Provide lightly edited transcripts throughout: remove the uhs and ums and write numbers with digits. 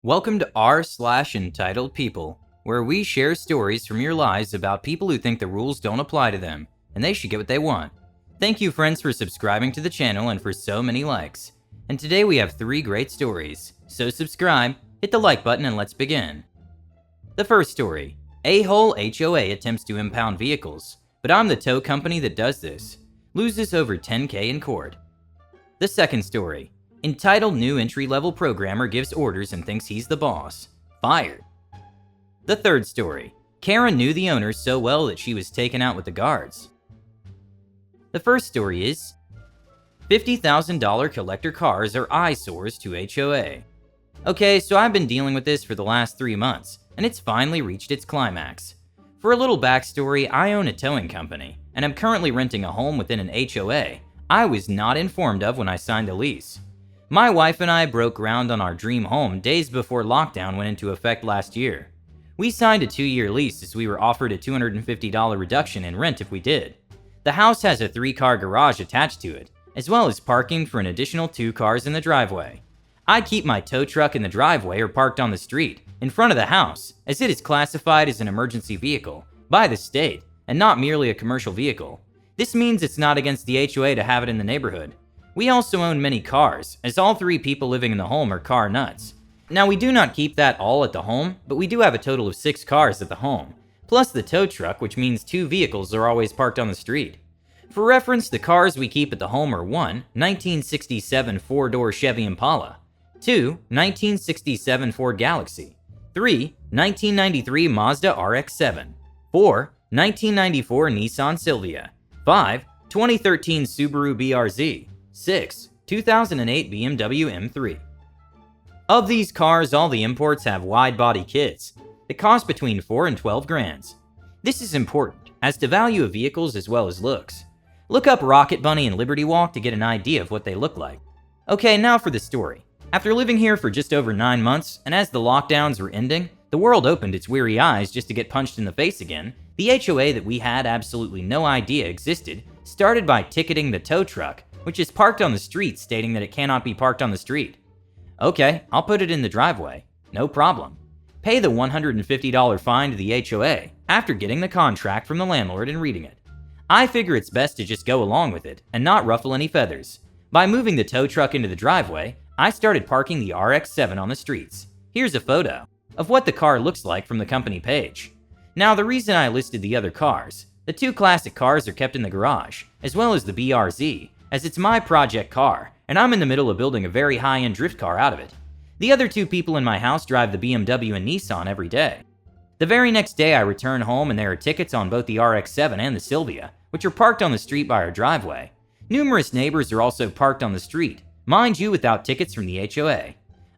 Welcome to r/entitled people, where we share stories from your lives about people who think the rules don't apply to them, and they should get what they want. Thank you friends for subscribing to the channel and for so many likes. And today we have 3 great stories, so subscribe, hit the like button, and let's begin. The first story, A-hole HOA attempts to impound vehicles, but I'm the tow company that does this. Loses over $10K in court. The second story, entitled new entry-level programmer gives orders and thinks he's the boss. Fired. The third story, Karen knew the owner so well that she was taken out with the guards. The first story is, $50,000 collector cars are eyesores to HOA. Okay, so I've been dealing with this for the last 3 months, and it's finally reached its climax. For a little backstory, I own a towing company, and I'm currently renting a home within an HOA I was not informed of when I signed the lease. My wife and I broke ground on our dream home days before lockdown went into effect last year. We signed a 2-year lease as we were offered a $250 reduction in rent if we did. The house has a 3-car garage attached to it, as well as parking for an additional 2 cars in the driveway. I keep my tow truck in the driveway or parked on the street, in front of the house, as it is classified as an emergency vehicle by the state, and not merely a commercial vehicle. This means it's not against the HOA to have it in the neighborhood. We also own many cars, as all 3 people living in the home are car nuts. Now we do not keep that all at the home, but we do have a total of 6 cars at the home, plus the tow truck, which means 2 vehicles are always parked on the street. For reference, the cars we keep at the home are 1. 1967 4-door Chevy Impala, 2. 1967 Ford Galaxy, 3. 1993 Mazda RX-7, 4. 1994 Nissan Silvia, 5. 2013 Subaru BRZ, 6. 2008 BMW M3. Of these cars, all the imports have wide-body kits that cost between 4 and 12 grand. This is important, as to value of vehicles as well as looks. Look up Rocket Bunny and Liberty Walk to get an idea of what they look like. Okay, now for the story. After living here for just over 9 months, and as the lockdowns were ending, the world opened its weary eyes just to get punched in the face again. The HOA that we had absolutely no idea existed started by ticketing the tow truck, which is parked on the street, stating that it cannot be parked on the street. Okay, I'll put it in the driveway. No problem. Pay the $150 fine to the HOA after getting the contract from the landlord and reading it. I figure it's best to just go along with it and not ruffle any feathers. By moving the tow truck into the driveway, I started parking the RX-7 on the streets. Here's a photo of what the car looks like from the company page. Now, the reason I listed the other cars, the 2 classic cars are kept in the garage, as well as the BRZ, as it's my project car, and I'm in the middle of building a very high-end drift car out of it. The other 2 people in my house drive the BMW and Nissan every day. The very next day I return home and there are tickets on both the RX-7 and the Silvia, which are parked on the street by our driveway. Numerous neighbors are also parked on the street, mind you without tickets from the HOA.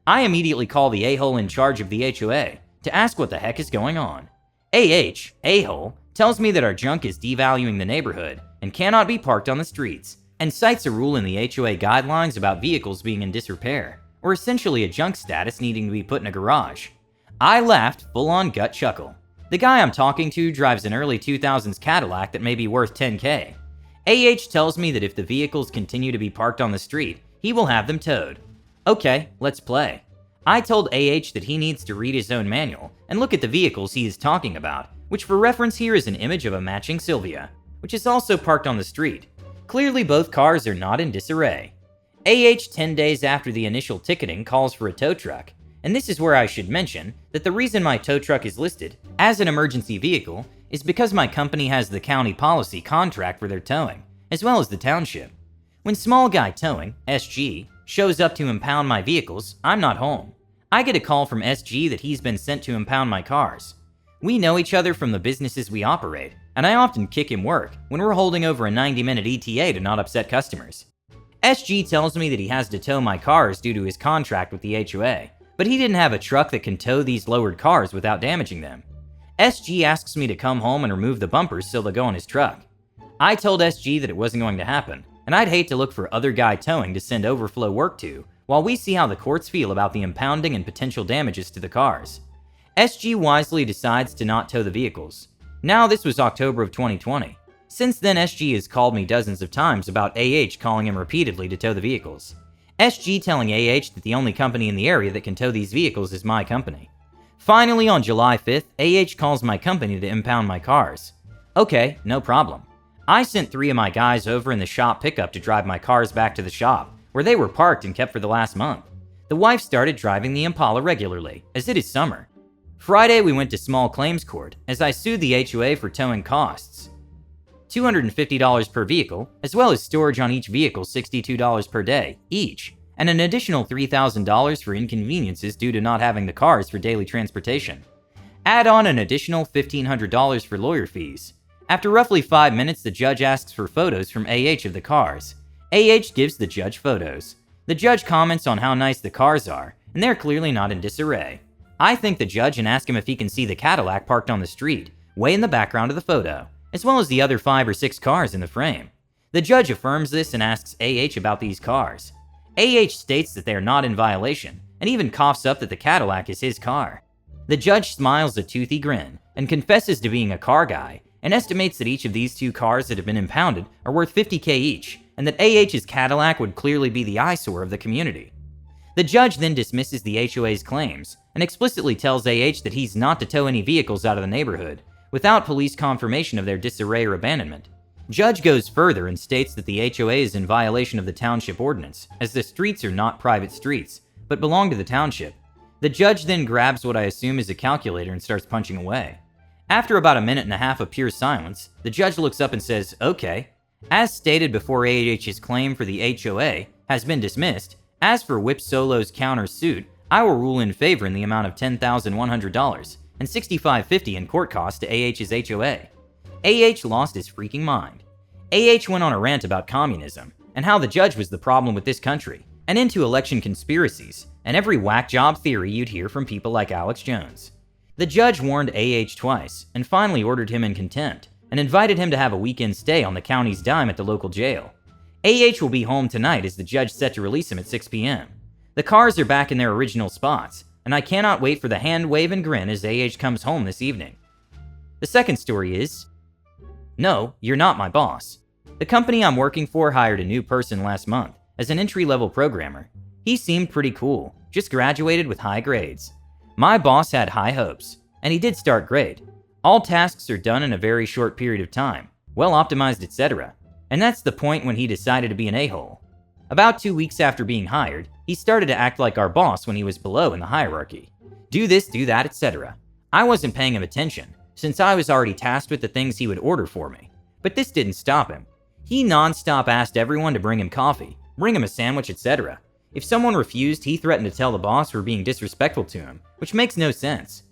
I immediately call the a-hole in charge of the HOA to ask what the heck is going on. A-hole, tells me that our junk is devaluing the neighborhood and cannot be parked on the streets, and cites a rule in the HOA guidelines about vehicles being in disrepair, or essentially a junk status needing to be put in a garage. I laughed full-on gut chuckle. The guy I'm talking to drives an early 2000s Cadillac that may be worth $10K. Tells me that if the vehicles continue to be parked on the street, he will have them towed. Okay, let's play. I told that he needs to read his own manual and look at the vehicles he is talking about, which for reference here is an image of a matching Silvia, which is also parked on the street. Clearly both cars are not in disarray. 10 days after the initial ticketing calls for a tow truck, and this is where I should mention that the reason my tow truck is listed as an emergency vehicle is because my company has the county policy contract for their towing, as well as the township. When Small Guy Towing, SG, shows up to impound my vehicles, I'm not home. I get a call from SG that he's been sent to impound my cars. We know each other from the businesses we operate, and I often kick him work when we're holding over a 90-minute ETA to not upset customers. SG tells me that he has to tow my cars due to his contract with the HOA, but he didn't have a truck that can tow these lowered cars without damaging them. SG asks me to come home and remove the bumpers so they'll go on his truck. I told SG that it wasn't going to happen, and I'd hate to look for other guy towing to send overflow work to while we see how the courts feel about the impounding and potential damages to the cars. SG wisely decides to not tow the vehicles. Now this was October of 2020. Since then, SG has called me dozens of times about calling him repeatedly to tow the vehicles. SG telling AH that the only company in the area that can tow these vehicles is my company. Finally, on July 5th, AH calls my company to impound my cars. Okay, no problem. I sent 3 of my guys over in the shop pickup to drive my cars back to the shop, where they were parked and kept for the last month. The wife started driving the Impala regularly, as it is summer. Friday, we went to small claims court, as I sued the HOA for towing costs. $250 per vehicle, as well as storage on each vehicle $62 per day, each, and an additional $3,000 for inconveniences due to not having the cars for daily transportation. Add on an additional $1,500 for lawyer fees. After roughly 5 minutes, the judge asks for photos from AH of the cars. AH gives the judge photos. The judge comments on how nice the cars are, and they're clearly not in disarray. I thank the judge and ask him if he can see the Cadillac parked on the street, way in the background of the photo, as well as the other 5 or 6 cars in the frame. The judge affirms this and asks AH about these cars. AH states that they are not in violation, and even coughs up that the Cadillac is his car. The judge smiles a toothy grin, and confesses to being a car guy, and estimates that each of these 2 cars that have been impounded are worth $50,000 each, and that AH's Cadillac would clearly be the eyesore of the community. The judge then dismisses the HOA's claims, and explicitly tells AH that he's not to tow any vehicles out of the neighborhood, without police confirmation of their disarray or abandonment. Judge goes further and states that the HOA is in violation of the township ordinance, as the streets are not private streets, but belong to the township. The judge then grabs what I assume is a calculator and starts punching away. After about 1.5 minutes of pure silence, the judge looks up and says, "Okay. As stated before, AH's claim for the HOA has been dismissed. As for Whip Solo's counter-suit, I will rule in favor in the amount of $10,100 and $65.50 in court costs to AH's HOA." AH lost his freaking mind. AH went on a rant about communism and how the judge was the problem with this country, and into election conspiracies and every whack job theory you'd hear from people like Alex Jones. The judge warned AH twice and finally ordered him in contempt and invited him to have a weekend stay on the county's dime at the local jail. AH will be home tonight as the judge set to release him at 6 p.m. The cars are back in their original spots, and I cannot wait for the hand wave and grin as AH comes home this evening. The second story is, no, you're not my boss. The company I'm working for hired a new person last month as an entry-level programmer. He seemed pretty cool, just graduated with high grades. My boss had high hopes, and he did start great. All tasks are done in a very short period of time, well optimized, etc. And that's the point when he decided to be an a-hole. About 2 weeks after being hired, he started to act like our boss when he was below in the hierarchy. Do this, do that, etc. I wasn't paying him attention, since I was already tasked with the things he would order for me. But this didn't stop him. He non-stop asked everyone to bring him coffee, bring him a sandwich, etc. If someone refused, he threatened to tell the boss for being disrespectful to him, which makes no sense.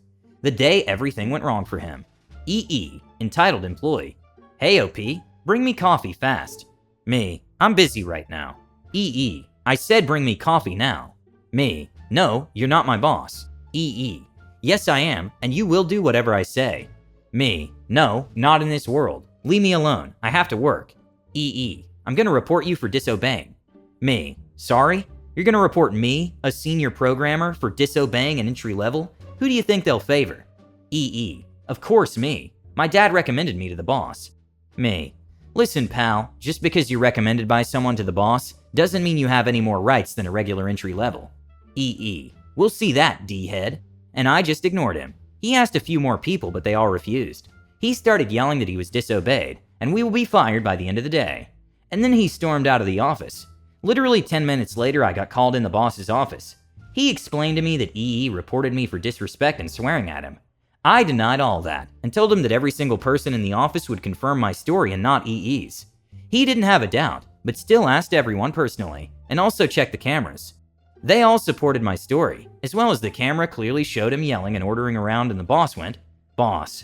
The day everything went wrong for him. EE, entitled employee. Hey OP, bring me coffee fast. Me, I'm busy right now. EE, I said bring me coffee now. Me, no, you're not my boss. EE, yes I am, and you will do whatever I say. Me, no, not in this world. Leave me alone, I have to work. EE, I'm gonna report you for disobeying. Me, sorry? You're gonna report me, a senior programmer, for disobeying an entry level? Who do you think they'll favor? EE, of course me. My dad recommended me to the boss. Me, listen pal, just because you're recommended by someone to the boss doesn't mean you have any more rights than a regular entry level. EE, we'll see that, D-head. And I just ignored him. He asked a few more people, but they all refused. He started yelling that he was disobeyed, and we will be fired by the end of the day. And then he stormed out of the office. Literally 10 minutes later, I got called in the boss's office. He explained to me that EE reported me for disrespect and swearing at him. I denied all that, and told him that every single person in the office would confirm my story and not EE's. He didn't have a doubt, but still asked everyone personally, and also checked the cameras. They all supported my story, as well as the camera clearly showed him yelling and ordering around, and the boss went, "Boss.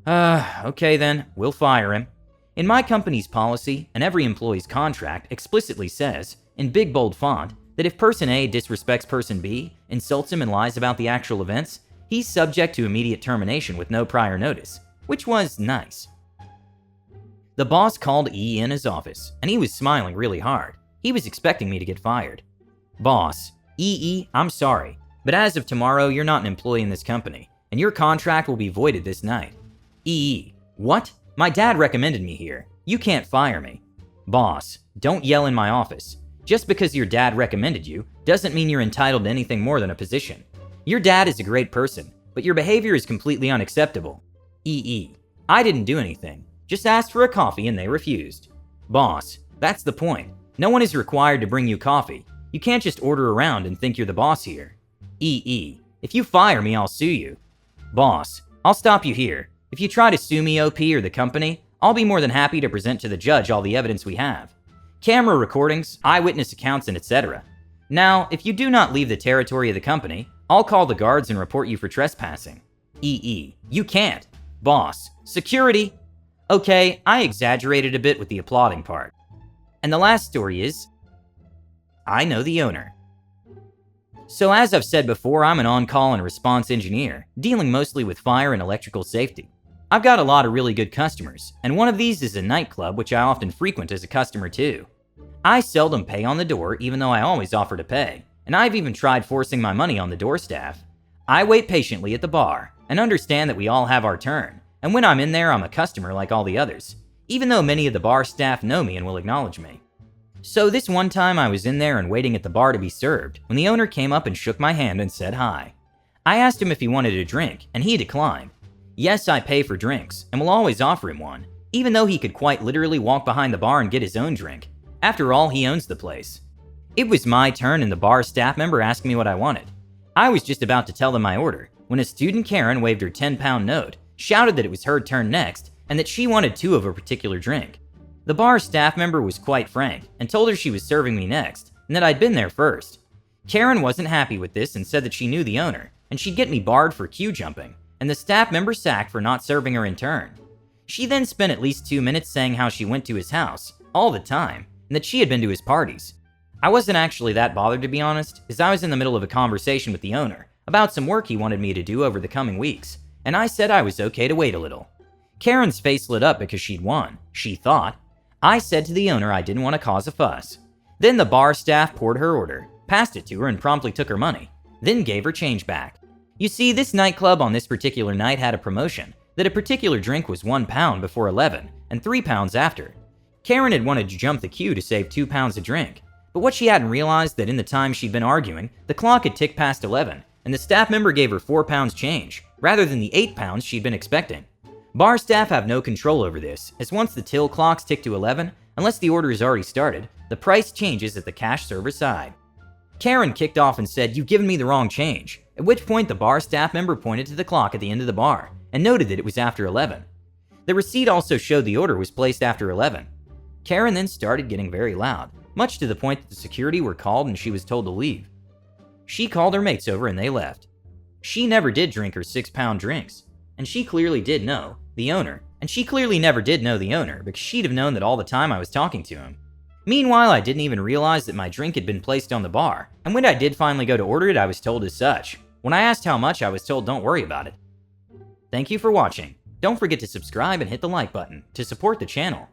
Okay then, we'll fire him." In my company's policy, and every employee's contract explicitly says, in big bold font, that if person A disrespects person B, insults him and lies about the actual events, he's subject to immediate termination with no prior notice, which was nice. The boss called E in his office, and he was smiling really hard. He was expecting me to get fired. Boss, EE, I'm sorry, but as of tomorrow, you're not an employee in this company, and your contract will be voided this night. EE, what? My dad recommended me here. You can't fire me. Boss, don't yell in my office. Just because your dad recommended you doesn't mean you're entitled to anything more than a position. Your dad is a great person, but your behavior is completely unacceptable. EE. I didn't do anything. Just asked for a coffee and they refused. Boss. That's the point. No one is required to bring you coffee. You can't just order around and think you're the boss here. EE. If you fire me, I'll sue you. Boss. I'll stop you here. If you try to sue me, OP, or the company, I'll be more than happy to present to the judge all the evidence we have. Camera recordings, eyewitness accounts, and etc. Now, if you do not leave the territory of the company, I'll call the guards and report you for trespassing. EE. You can't. Boss. Security. Okay, I exaggerated a bit with the applauding part. And the last story is, I know the owner. So as I've said before, I'm an on-call and response engineer, dealing mostly with fire and electrical safety. I've got a lot of really good customers, and one of these is a nightclub which I often frequent as a customer too. I seldom pay on the door, even though I always offer to pay, and I've even tried forcing my money on the door staff. I wait patiently at the bar, and understand that we all have our turn, and when I'm in there, I'm a customer like all the others, even though many of the bar staff know me and will acknowledge me. So this one time I was in there and waiting at the bar to be served, when the owner came up and shook my hand and said hi. I asked him if he wanted a drink, and he declined. Yes, I pay for drinks, and will always offer him one, even though he could quite literally walk behind the bar and get his own drink. After all, he owns the place. It was my turn and the bar staff member asked me what I wanted. I was just about to tell them my order, when a student Karen waved her 10-pound note, shouted that it was her turn next, and that she wanted 2 of a particular drink. The bar staff member was quite frank, and told her she was serving me next, and that I'd been there first. Karen wasn't happy with this and said that she knew the owner, and she'd get me barred for queue jumping, and the staff member sacked for not serving her in turn. She then spent at least 2 minutes saying how she went to his house, all the time, and that she had been to his parties. I wasn't actually that bothered, to be honest, as I was in the middle of a conversation with the owner about some work he wanted me to do over the coming weeks, and I said I was okay to wait a little. Karen's face lit up because she'd won, she thought. I said to the owner I didn't want to cause a fuss. Then the bar staff poured her order, passed it to her and promptly took her money, then gave her change back. You see, this nightclub on this particular night had a promotion that a particular drink was £1 before 11 and £3 after. Karen had wanted to jump the queue to save £2 a drink, but what she hadn't realized that in the time she'd been arguing, the clock had ticked past 11 and the staff member gave her £4 change, rather than the £8 she'd been expecting. Bar staff have no control over this, as once the till clocks tick to 11, unless the order is already started, the price changes at the cash server side. Karen kicked off and said, "You've given me the wrong change," at which point the bar staff member pointed to the clock at the end of the bar, and noted that it was after 11. The receipt also showed the order was placed after 11. Karen then started getting very loud, much to the point that the security were called and she was told to leave. She called her mates over and they left. She never did drink her £6 drinks, and she clearly did know the owner, and she clearly never did know the owner because she'd have known that all the time I was talking to him. Meanwhile, I didn't even realize that my drink had been placed on the bar, and when I did finally go to order it, I was told as such. When I asked how much, I was told don't worry about it. Thank you for watching. Don't forget to subscribe and hit the like button to support the channel.